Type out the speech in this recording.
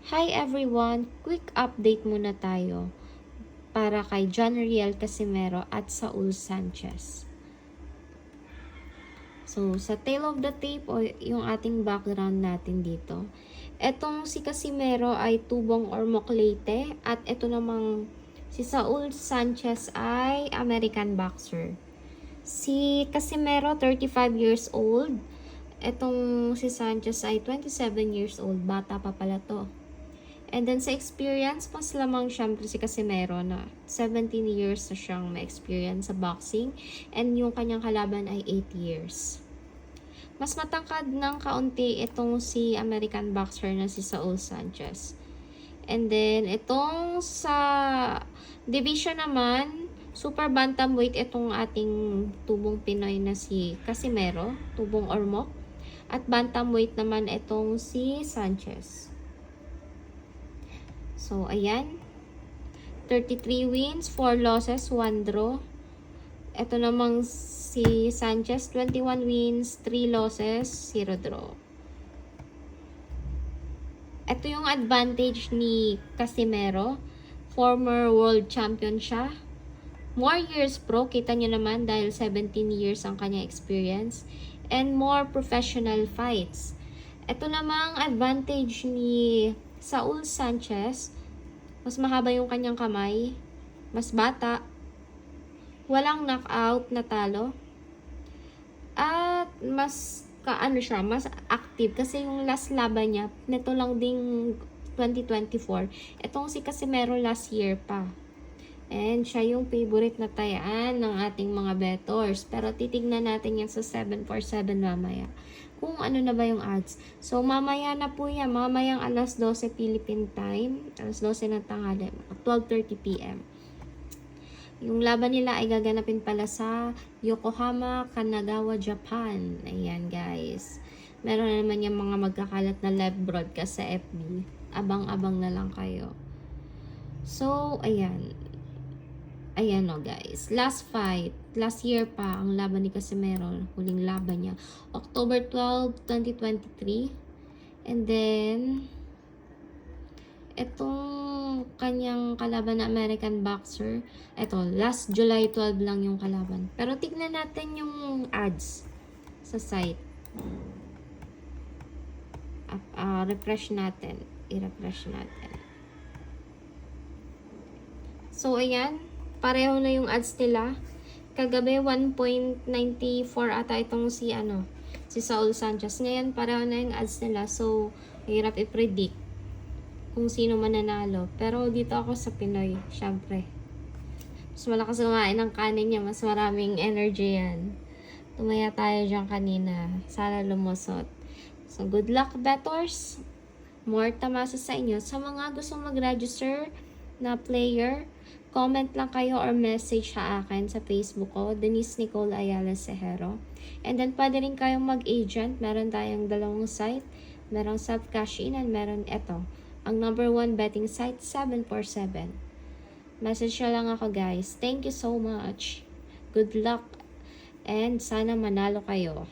Hi everyone! Quick update muna tayo para kay John Riel Casimero at Saul Sanchez. So, sa tail of the tape o yung ating background natin dito, etong si Casimero ay tubong Ormoc Leyte at ito namang si Saul Sanchez ay American boxer. Si Casimero 35 years old, etong si Sanchez ay 27 years old, bata pa pala to. And then sa experience, mas lamang syempre si Casimero na 17 years na siyang may experience sa boxing. And yung kanyang kalaban ay 8 years. Mas matangkad ng kaunti itong si American boxer na si Saul Sanchez. And then itong sa division naman, super bantamweight itong ating tubong Pinoy na si Casimero, tubong Ormoc. At bantamweight naman itong si Sanchez. So, ayan. 33 wins, 4 losses, 1 draw. Ito namang si Sanchez, 21 wins, 3 losses, 0 draw. Ito yung advantage ni Casimero. Former world champion siya. More years pro, kita nyo naman dahil 17 years ang kanya experience. And more professional fights. Ito namang advantage ni Saul Sanchez. Mas mahaba yung kanyang kamay, mas bata, walang knockout na talo, at mas siya, mas active kasi yung last laban niya, neto lang ding 2024. Itong si Casimero last year pa. And siya yung favorite na tayaan ng ating mga bettors. Pero titignan natin yan sa 747 mamaya. Kung ano na ba yung odds. So, mamaya na po yan. Mamayang alas 12 Philippine time. Alas 12 ng tanghali. 12:30 p.m. Yung laban nila ay gaganapin pala sa Yokohama, Kanagawa, Japan. Ayan, guys. Meron na naman yung mga magkakalat na live broadcast sa FB. Abang-abang na lang kayo. So, ayan. Ayan o guys, last fight, last year pa ang laban ni Casimero, huling laban niya, October 12, 2023. And then, itong kanyang kalaban na American boxer, ito, last July 12 lang yung kalaban. Pero tignan natin yung odds sa site. Refresh natin, i-refresh natin. So, ayan. Pareho na yung odds nila. Kagabi, 1.94 ata itong si Saul Sanchez. Ngayon, pareho na yung odds nila. So, hirap i-predict kung sino mananalo. Pero dito ako sa Pinoy, syempre. Mas malakas kumain ng kanin niya. Mas maraming energy yan. Tumaya tayo dyan kanina. Sana lumusot. So, good luck, bettors. More tamasa sa inyo. Sa mga gustong mag-register na player, comment lang kayo or message sa akin sa Facebook ko, Denise Nicole Ayala Sejero. And then, pwede rin kayong mag-agent. Meron tayong dalawang site. Merong self-cash-in and meron ito. Ang number 1 betting site, 747. Message nyo lang ako, guys. Thank you so much. Good luck. And sana manalo kayo.